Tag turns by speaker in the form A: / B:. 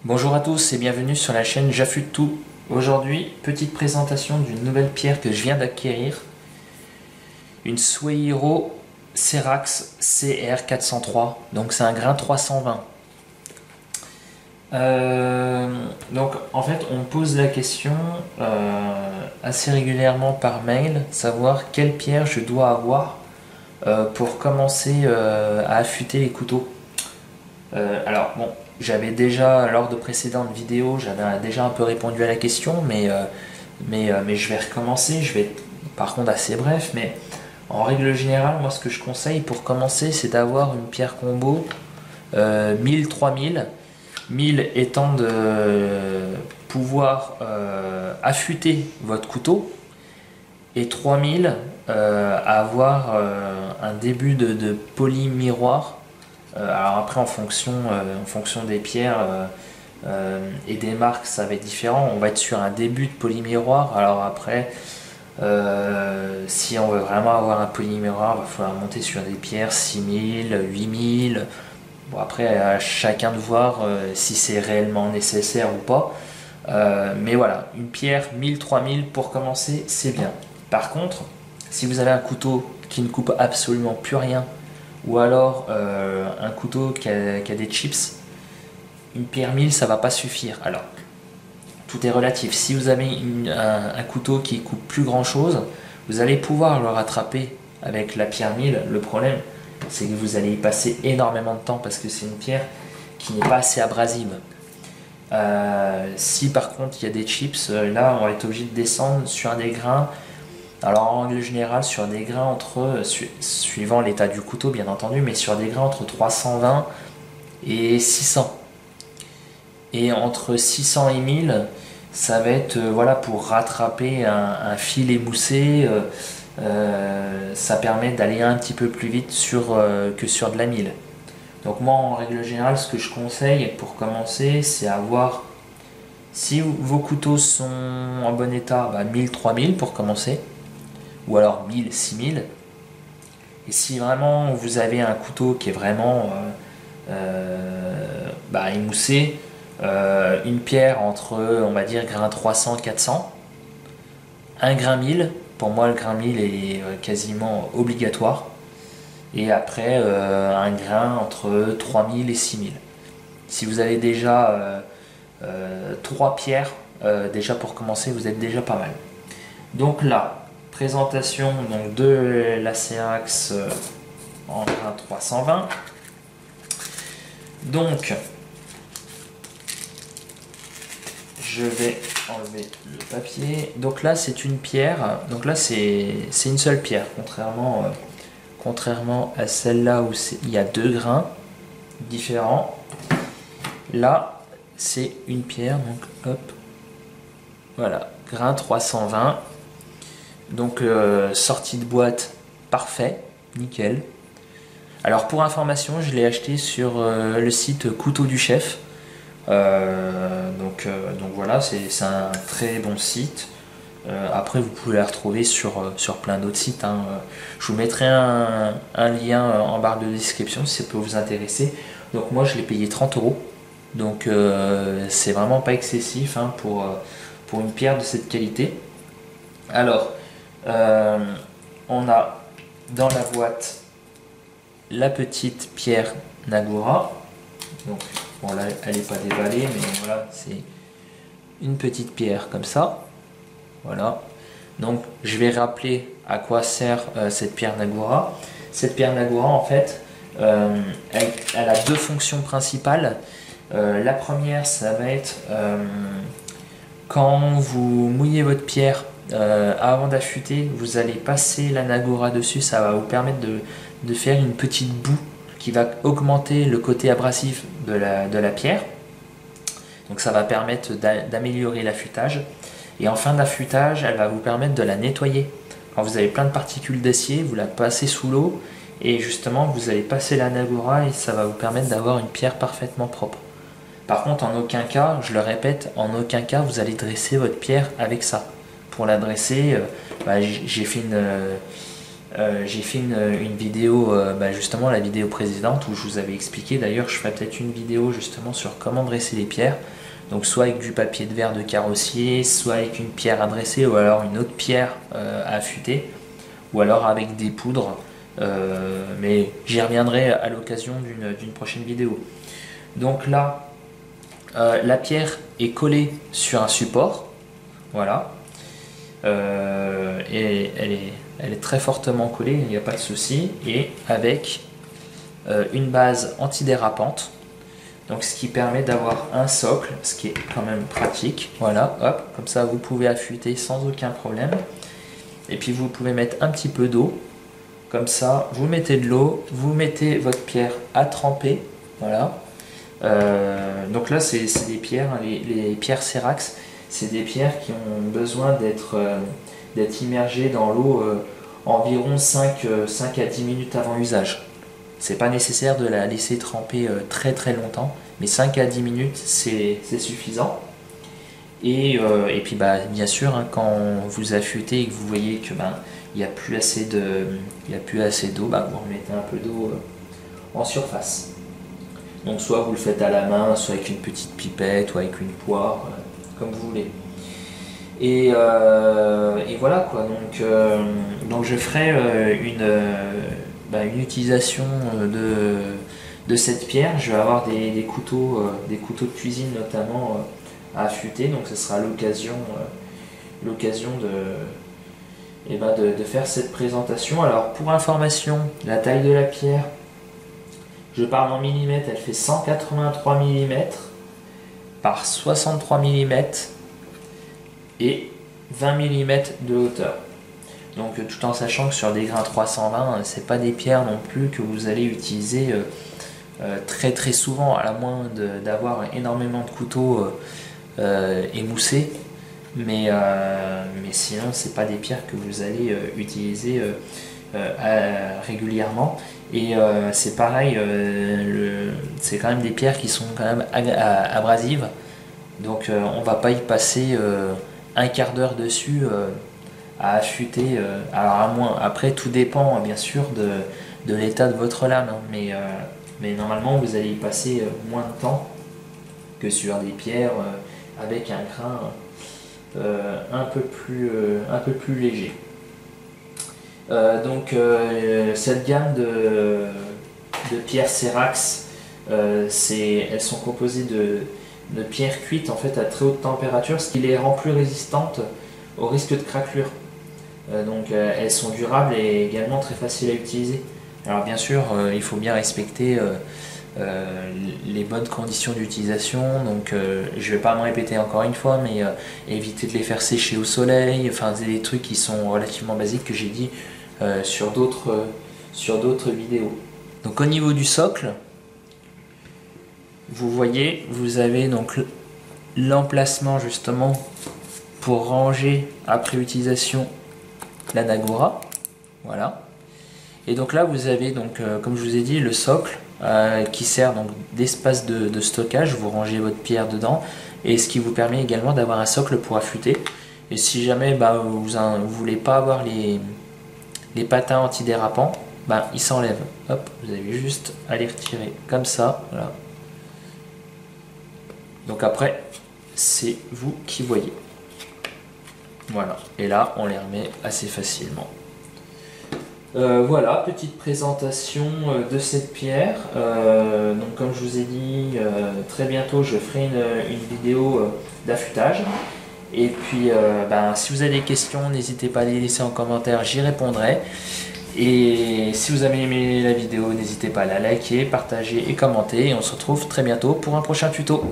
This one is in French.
A: Bonjour à tous et bienvenue sur la chaîne J'affûte tout. Aujourd'hui, petite présentation d'une nouvelle pierre que je viens d'acquérir. Une Suehiro Cerax CR403. Donc c'est un grain 320. Donc en fait on me pose la question assez régulièrement par mail, savoir quelle pierre je dois avoir pour commencer à affûter les couteaux. Alors bon, j'avais déjà lors de précédentes vidéos, j'avais déjà un peu répondu à la question, mais je vais recommencer. Je vais être par contre assez bref, mais en règle générale, moi ce que je conseille pour commencer, c'est d'avoir une pierre combo 1000-3000. 1000 étant de pouvoir affûter votre couteau, et 3000 avoir un début de poli miroir. Alors après en fonction des pierres et des marques ça va être différent, on va être sur un début de poli miroir. Alors après si on veut vraiment avoir un poli miroir, il va falloir monter sur des pierres 6000, 8000. Bon, après à chacun de voir si c'est réellement nécessaire ou pas. Mais voilà, une pierre 1000-3000 pour commencer, c'est bien. Par contre, si vous avez un couteau qui ne coupe absolument plus rien, ou alors un couteau qui a des chips, une pierre 1000 ça va pas suffire. Alors, tout est relatif. Si vous avez un couteau qui coupe plus grand chose, vous allez pouvoir le rattraper avec la pierre 1000. Le problème, c'est que vous allez y passer énormément de temps parce que c'est une pierre qui n'est pas assez abrasive. Si par contre il y a des chips, là on va être obligé de descendre sur des grains. Alors en règle générale sur des grains entre, suivant l'état du couteau bien entendu, mais sur des grains entre 320 et 600. Et entre 600 et 1000, ça va être voilà, pour rattraper un fil émoussé. Ça permet d'aller un petit peu plus vite que sur de la 1000. Donc moi en règle générale ce que je conseille pour commencer, c'est avoir, si vos couteaux sont en bon état, 1000-3000 pour commencer, ou alors 1000-6000. Et si vraiment vous avez un couteau qui est vraiment émoussé, une pierre entre on va dire grain 300-400, un grain 1000. Pour moi, le grain 1000 est quasiment obligatoire. Et après, un grain entre 3000 et 6000. Si vous avez déjà 3 pierres, déjà pour commencer, vous êtes déjà pas mal. Donc là, présentation donc, de la Cerax en grain 320. Donc, je vais enlever le papier. Donc là c'est une pierre, donc là c'est une seule pierre, contrairement à celle-là où il y a 2 grains différents. Là c'est une pierre, donc hop, voilà, grain 320. Donc sortie de boîte, parfait, nickel. Alors pour information, je l'ai acheté sur le site Couteau du Chef. Donc voilà, c'est un très bon site. Après vous pouvez la retrouver sur plein d'autres sites, hein. Je vous mettrai un lien en barre de description si ça peut vous intéresser. Donc moi je l'ai payé 30 €. Donc c'est vraiment pas excessif, hein, pour une pierre de cette qualité. Alors on a dans la boîte la petite pierre Nagura. Donc bon là elle n'est pas déballée, mais voilà, c'est une petite pierre comme ça. Voilà. Donc je vais rappeler à quoi sert cette pierre Nagura. Cette pierre Nagura en fait, elle a 2 fonctions principales. La première, ça va être quand vous mouillez votre pierre avant d'affûter, vous allez passer la Nagura dessus. Ça va vous permettre de faire une petite boue qui va augmenter le côté abrasif de la pierre. Donc ça va permettre d'améliorer l'affûtage. Et en fin d'affûtage, elle va vous permettre de la nettoyer. Quand vous avez plein de particules d'acier, vous la passez sous l'eau et justement vous allez passer la Nagura et ça va vous permettre d'avoir une pierre parfaitement propre. Par contre, en aucun cas, je le répète, en aucun cas vous allez dresser votre pierre avec ça. Pour la dresser, j'ai fait J'ai fait une vidéo, justement la vidéo précédente où je vous avais expliqué. D'ailleurs, je ferai peut-être une vidéo justement sur comment dresser les pierres. Donc soit avec du papier de verre de carrossier, soit avec une pierre à dresser, ou alors une autre pierre à affûter, ou alors avec des poudres. Mais j'y reviendrai à l'occasion d'une prochaine vidéo. Donc là, la pierre est collée sur un support, voilà, et elle est très fortement collée, il n'y a pas de souci, et avec une base antidérapante, donc ce qui permet d'avoir un socle, ce qui est quand même pratique, voilà, hop, comme ça vous pouvez affûter sans aucun problème, et puis vous pouvez mettre un petit peu d'eau, comme ça vous mettez de l'eau, vous mettez votre pierre à tremper, voilà. Donc là c'est des pierres, les pierres Serax, c'est des pierres qui ont besoin d'être immergées dans l'eau environ 5 à 10 minutes avant usage. C'est pas nécessaire de la laisser tremper très très longtemps, mais 5 à 10 minutes c'est suffisant. Et puis bien sûr, hein, quand vous affûtez et que vous voyez que il n'y a plus assez d'eau, vous remettez un peu d'eau en surface. Donc soit vous le faites à la main, soit avec une petite pipette ou avec une poire, comme vous voulez. Et voilà quoi. Donc je ferai une utilisation de cette pierre. Je vais avoir des couteaux de cuisine notamment à affûter. Donc ce sera l'occasion de faire cette présentation. Alors pour information, la taille de la pierre, je parle en millimètres, elle fait 183 mm par 63 mm et 20 mm de hauteur. Donc tout en sachant que sur des grains 320, c'est pas des pierres non plus que vous allez utiliser très très souvent, à la moins d'avoir énormément de couteaux émoussés. Mais sinon, c'est pas des pierres que vous allez utiliser régulièrement. Et c'est pareil, c'est quand même des pierres qui sont quand même abrasives. Donc on va pas y passer un quart d'heure dessus à affûter. Alors après tout dépend bien sûr de l'état de votre lame, hein, mais normalement vous allez y passer moins de temps que sur des pierres avec un grain un peu plus léger. Cette gamme de pierres Serax, elles sont composées de pierres cuites en fait à très haute température, ce qui les rend plus résistantes au risque de craquelure. Elles sont durables et également très faciles à utiliser. Alors bien sûr, il faut bien respecter les bonnes conditions d'utilisation. Donc je vais pas me répéter encore une fois, mais éviter de les faire sécher au soleil. Enfin, c'est des trucs qui sont relativement basiques que j'ai dit sur d'autres vidéos. Donc au niveau du socle, vous voyez, vous avez donc l'emplacement justement pour ranger après utilisation la Nagura, voilà. Et donc là vous avez donc comme je vous ai dit le socle qui sert donc d'espace de stockage. Vous rangez votre pierre dedans et ce qui vous permet également d'avoir un socle pour affûter. Et si jamais vous voulez pas avoir les patins antidérapants, ils s'enlèvent. Hop, vous avez juste à les retirer comme ça, voilà. Donc après c'est vous qui voyez. Voilà, et là on les remet assez facilement. Voilà, petite présentation de cette pierre. Donc comme je vous ai dit, très bientôt je ferai une vidéo d'affûtage. Et puis si vous avez des questions, n'hésitez pas à les laisser en commentaire, j'y répondrai. Et si vous avez aimé la vidéo, n'hésitez pas à la liker, partager et commenter. Et on se retrouve très bientôt pour un prochain tuto.